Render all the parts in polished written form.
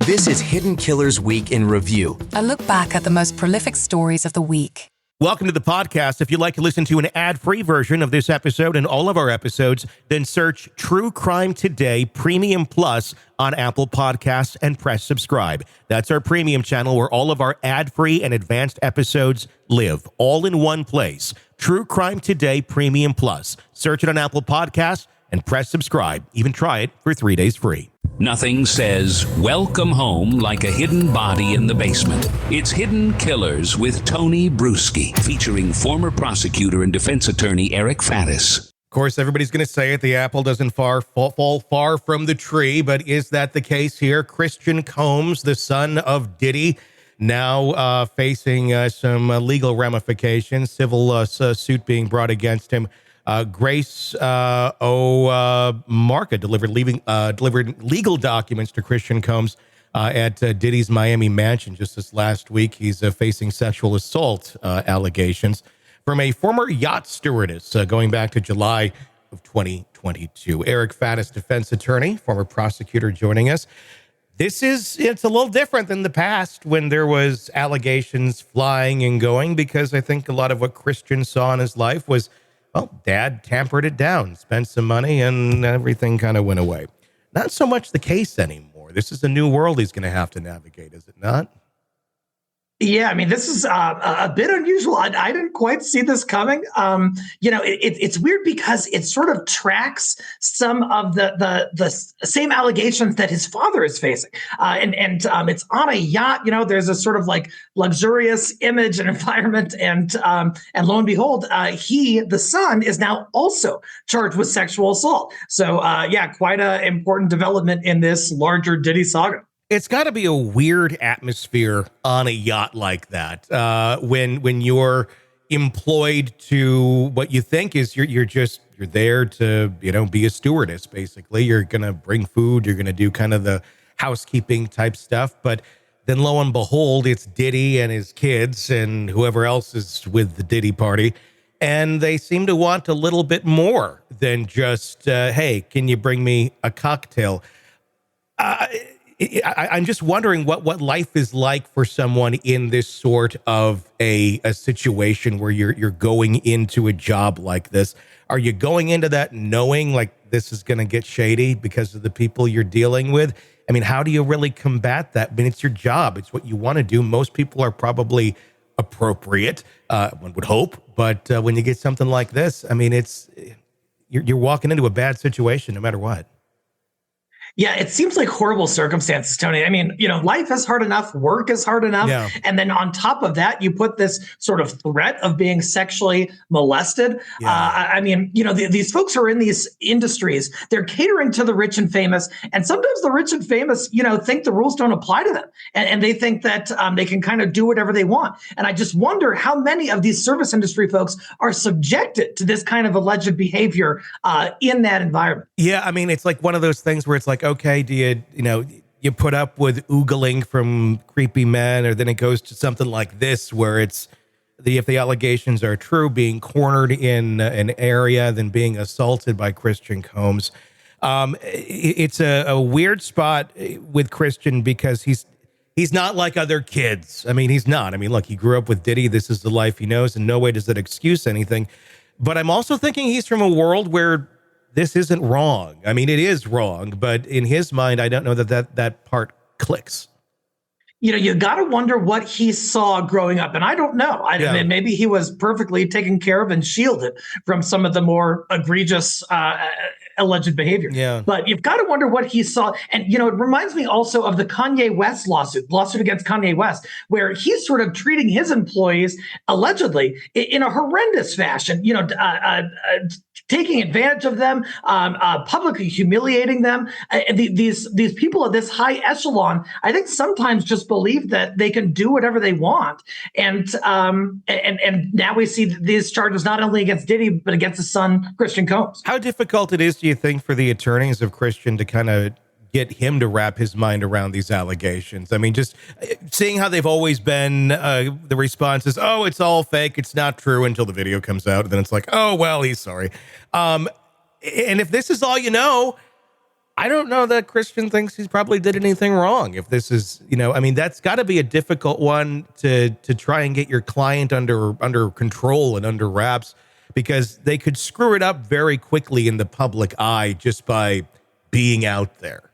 This is Hidden Killers Week in Review. A look back at the most prolific stories of the week. Welcome to the podcast. If you'd like to listen to an ad-free version of this episode and all of our episodes, then search True Crime Today Premium Plus on Apple Podcasts and press subscribe. That's our premium channel where all of our ad-free and advanced episodes live, all in one place. True Crime Today Premium Plus. Search it on Apple Podcasts and press subscribe. Even try it for 3 days free. Nothing says welcome home like a hidden body in the basement. It's Hidden Killers with Tony Brueski, featuring former prosecutor and defense attorney Eric Faddis. Of course, everybody's going to say it. The apple doesn't fall far from the tree, but is that the case here? Christian Combs, the son of Diddy, now facing some legal ramifications, civil suit being brought against him. Grace Marca delivered legal documents to Christian Combs at Diddy's Miami mansion just this last week. He's facing sexual assault allegations from a former yacht stewardess going back to July of 2022. Eric Faddis, defense attorney, former prosecutor, joining us. It's a little different than the past when there was allegations flying and going, because I think a lot of what Christian saw in his life was, well, dad tampered it down, spent some money, and everything kind of went away. Not so much the case anymore. This is a new world he's going to have to navigate, is it not? Yeah, I mean, this is a bit unusual. I didn't quite see this coming. It's weird because it sort of tracks some of the same allegations that his father is facing. And it's on a yacht. You know, there's a sort of like luxurious image and environment. And lo and behold, the son, is now also charged with sexual assault. So, quite an important development in this larger Diddy saga. It's got to be a weird atmosphere on a yacht like that when you're employed to what you think is you're there to be a stewardess. Basically, you're gonna bring food, you're gonna do kind of the housekeeping type stuff, but then lo and behold, it's Diddy and his kids and whoever else is with the Diddy party, and they seem to want a little bit more than just hey, can you bring me a cocktail? I'm just wondering what life is like for someone in this sort of a situation where you're going into a job like this. Are you going into that knowing like this is going to get shady because of the people you're dealing with? I mean, how do you really combat that? I mean, it's your job. It's what you want to do. Most people are probably appropriate, one would hope. But when you get something like this, I mean, you're walking into a bad situation no matter what. Yeah, it seems like horrible circumstances, Tony. I mean, life is hard enough, work is hard enough. Yeah. And then on top of that, you put this sort of threat of being sexually molested. Yeah. These folks who are in these industries, they're catering to the rich and famous. And sometimes the rich and famous, think the rules don't apply to them. And they think that they can kind of do whatever they want. And I just wonder how many of these service industry folks are subjected to this kind of alleged behavior in that environment. Yeah, I mean, it's like one of those things where it's like, okay, do you put up with oogling from creepy men, or then it goes to something like this where it's if the allegations are true, being cornered in an area, then being assaulted by Christian Combs. It's a weird spot with Christian because he's not like other kids. I mean, he's not. I mean, look, he grew up with Diddy. This is the life he knows, and no way does that excuse anything. But I'm also thinking he's from a world where this isn't wrong. I mean, it is wrong, but in his mind, I don't know that part clicks. You got to wonder what he saw growing up. And I don't know. I mean, maybe he was perfectly taken care of and shielded from some of the more egregious alleged behavior. Yeah. But you've got to wonder what he saw. And, it reminds me also of the Kanye West lawsuit against Kanye West, where he's sort of treating his employees allegedly in a horrendous fashion, taking advantage of them, publicly humiliating them. These people of this high echelon, I think sometimes just believe that they can do whatever they want. And now we see these charges not only against Diddy, but against his son, Christian Combs. How difficult it is, do you think, for the attorneys of Christian to kind of get him to wrap his mind around these allegations? I mean, just seeing how they've always been, the response is, oh, it's all fake, it's not true, until the video comes out. And then it's like, oh, well, he's sorry. And if this is all you know, I don't know that Christian thinks he's probably did anything wrong. If this is, I mean, that's got to be a difficult one to try and get your client under control and under wraps, because they could screw it up very quickly in the public eye just by being out there.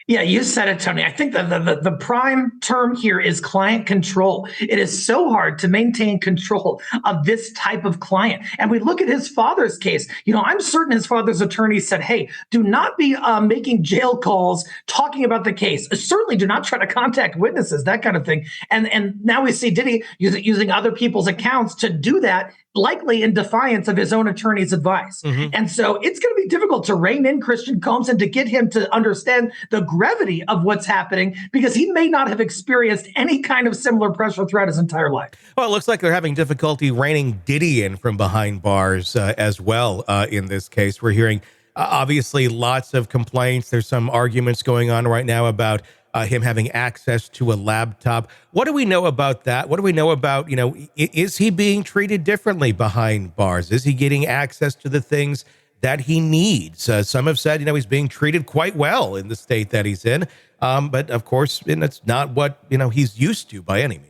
Yeah, you said it, Tony. I think the prime term here is client control. It is so hard to maintain control of this type of client. And we look at his father's case. I'm certain his father's attorney said, hey, do not be making jail calls talking about the case. Certainly do not try to contact witnesses, that kind of thing. And now we see Diddy using other people's accounts to do that, likely in defiance of his own attorney's advice. Mm-hmm. And so it's going to be difficult to rein in Christian Combs and to get him to understand the gravity of what's happening, because he may not have experienced any kind of similar pressure throughout his entire life. Well, it looks like they're having difficulty reining Diddy in from behind bars as well in this case. We're hearing obviously lots of complaints. There's some arguments going on right now about him having access to a laptop. What do we know about that? What do we know about, is he being treated differently behind bars? Is he getting access to the things that he needs? Some have said, he's being treated quite well in the state that he's in. But of course, it's not what, he's used to by any means.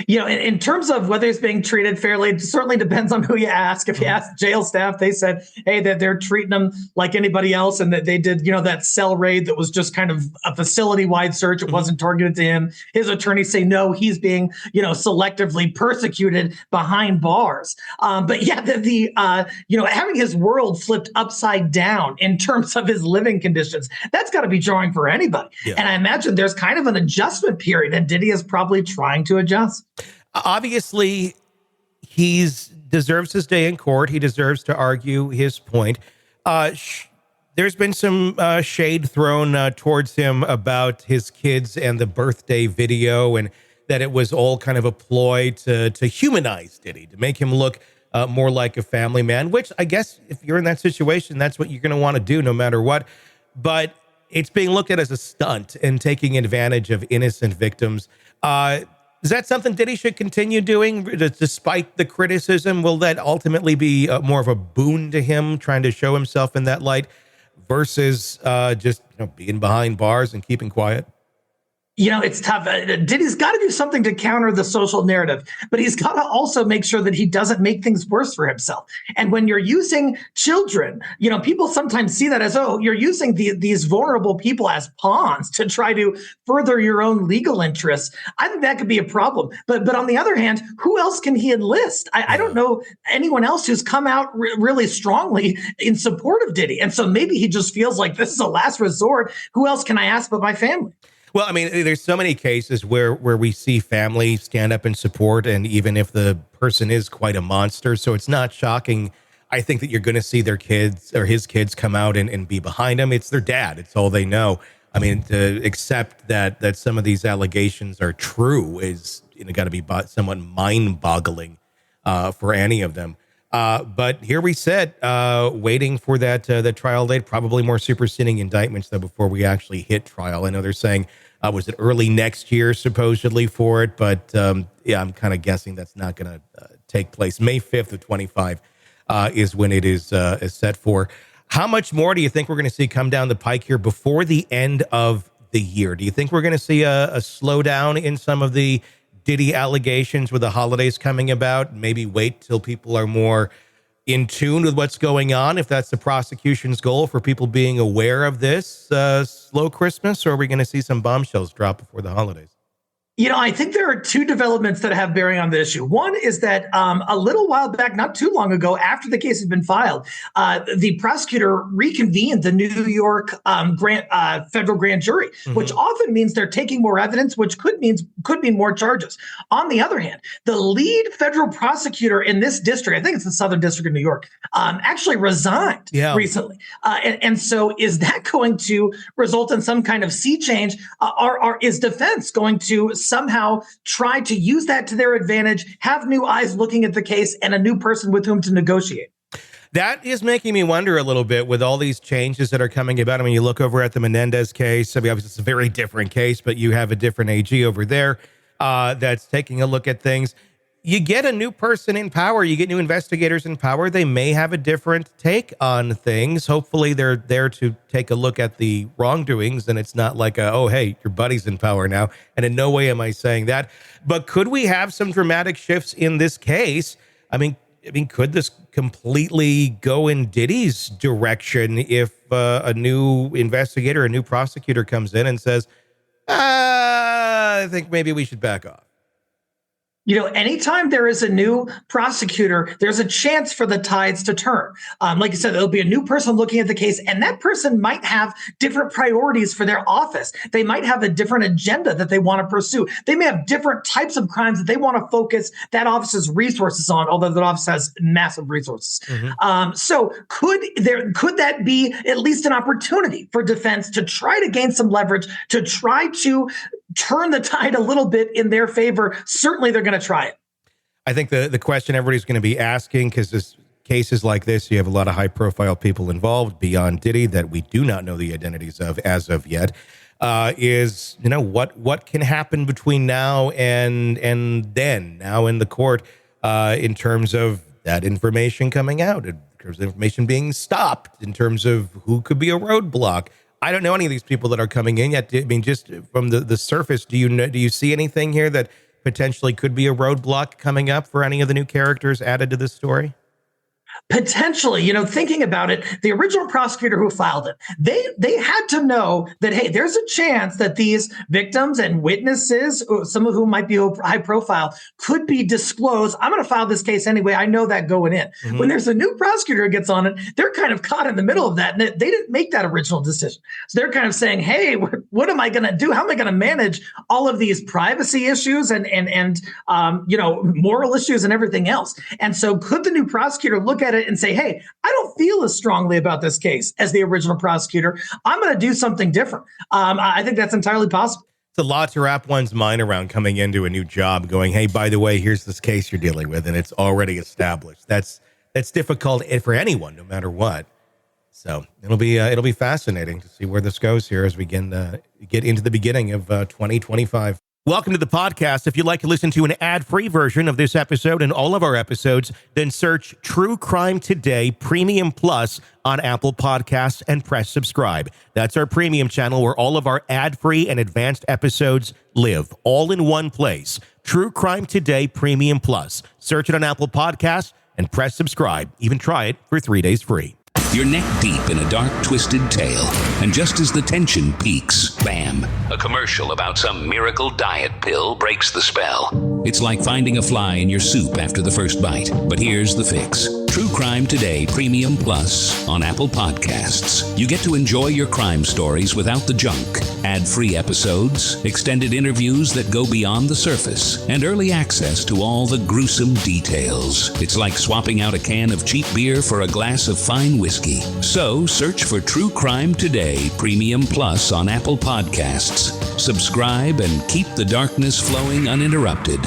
In terms of whether he's being treated fairly, it certainly depends on who you ask. If you ask jail staff, they said, hey, that they're treating him like anybody else, and that they did, that cell raid that was just kind of a facility-wide search. It wasn't targeted to him. His attorneys say, no, he's being, selectively persecuted behind bars. But yeah, having his world flipped upside down in terms of his living conditions, that's got to be jarring for anybody. Yeah. And I imagine there's kind of an adjustment period, and Diddy is probably trying to adjust. Obviously, he deserves his day in court. He deserves to argue his point. There's been some shade thrown towards him about his kids and the birthday video, and that it was all kind of a ploy to humanize Diddy, to make him look more like a family man, which I guess if you're in that situation, that's what you're going to want to do no matter what. But it's being looked at as a stunt and taking advantage of innocent victims. Is that something Diddy should continue doing despite the criticism? Will that ultimately be more of a boon to him, trying to show himself in that light, versus just being behind bars and keeping quiet? It's tough. Diddy's got to do something to counter the social narrative, but he's got to also make sure that he doesn't make things worse for himself. And when you're using children, people sometimes see that as, oh, you're using these vulnerable people as pawns to try to further your own legal interests. I think that could be a problem. But on the other hand, who else can he enlist? I don't know anyone else who's come out really strongly in support of Diddy. And so maybe he just feels like this is a last resort. Who else can I ask but my family? Well, I mean, there's so many cases where we see family stand up in support, and even if the person is quite a monster. So it's not shocking, I think, that you're going to see their kids or his kids come out and be behind him. It's their dad. It's all they know. I mean, to accept that some of these allegations are true is got to be somewhat mind-boggling for any of them. But here we sit, waiting for the trial date, probably more superseding indictments, though, before we actually hit trial. I know they're saying, was it early next year, supposedly, for it? But yeah, I'm kind of guessing that's not going to take place. May 5th of 25 is when it is set for. How much more do you think we're going to see come down the pike here before the end of the year? Do you think we're going to see a slowdown in some of the Diddy allegations with the holidays coming about? Maybe wait till people are more in tune with what's going on, if that's the prosecution's goal, for people being aware of this slow Christmas? Or are we going to see some bombshells drop before the holidays? I think there are two developments that have bearing on the issue. One is that a little while back, not too long ago, after the case had been filed, the prosecutor reconvened the New York federal grand jury, which often means they're taking more evidence, which could mean more charges. On the other hand, the lead federal prosecutor in this district, I think it's the Southern District of New York, actually resigned recently. And so is that going to result in some kind of sea change? Or is defense going to somehow try to use that to their advantage, have new eyes looking at the case, and a new person with whom to negotiate? That is making me wonder a little bit with all these changes that are coming about. I mean, you look over at the Menendez case. I mean, obviously, it's a very different case, but you have a different AG over there that's taking a look at things. you get a new person in power, you get new investigators in power, they may have a different take on things. Hopefully they're there to take a look at the wrongdoings, and it's not like, oh, hey, your buddy's in power now. And in no way am I saying that. But could we have some dramatic shifts in this case? I mean, could this completely go in Diddy's direction if a new investigator, a new prosecutor comes in and says, I think maybe we should back off? Anytime there is a new prosecutor, there's a chance for the tides to turn. Like you said, there'll be a new person looking at the case, and that person might have different priorities for their office. They might have a different agenda that they want to pursue. They may have different types of crimes that they want to focus that office's resources on, although that office has massive resources. So could that be at least an opportunity for defense to try to gain some leverage, to try to turn the tide a little bit in their favor? Certainly they're going to try it. I think the question everybody's going to be asking, because this cases like this, you have a lot of high profile people involved beyond Diddy that we do not know the identities of as of yet, is, what can happen between now and then, now in the court, in terms of that information coming out, in terms of information being stopped, in terms of who could be a roadblock. I don't know any of these people that are coming in yet. I mean, just from the surface, do you see anything here that potentially could be a roadblock coming up for any of the new characters added to this story? Potentially, thinking about it, the original prosecutor who filed it, they had to know that, hey, there's a chance that these victims and witnesses, some of whom might be high profile, could be disclosed. I'm going to file this case anyway. I know that going in. When there's a new prosecutor who gets on it, they're kind of caught in the middle of that. And they didn't make that original decision. So they're kind of saying, hey, what am I going to do? How am I going to manage all of these privacy issues and moral issues and everything else? And so could the new prosecutor look at it and say, hey, I don't feel as strongly about this case as the original prosecutor. I'm going to do something different. I think that's entirely possible. It's a lot to wrap one's mind around coming into a new job going, hey, by the way, here's this case you're dealing with, and it's already established. That's difficult for anyone, no matter what. So it'll be fascinating to see where this goes here as we get into the beginning of 2025. Welcome to the podcast. If you'd like to listen to an ad-free version of this episode and all of our episodes, then search True Crime Today Premium Plus on Apple Podcasts and press subscribe. That's our premium channel where all of our ad-free and advanced episodes live, all in one place. True Crime Today Premium Plus. Search it on Apple Podcasts and press subscribe. Even try it for 3 days free. You're neck deep in a dark, twisted tale, and just as the tension peaks, bam, a commercial about some miracle diet pill breaks the spell. It's like finding a fly in your soup after the first bite. But here's the fix. True Crime Today Premium Plus on Apple Podcasts. You get to enjoy your crime stories without the junk. Ad-free episodes, extended interviews that go beyond the surface, and early access to all the gruesome details. It's like swapping out a can of cheap beer for a glass of fine whiskey. So search for True Crime Today Premium Plus on Apple Podcasts. Subscribe and keep the darkness flowing uninterrupted.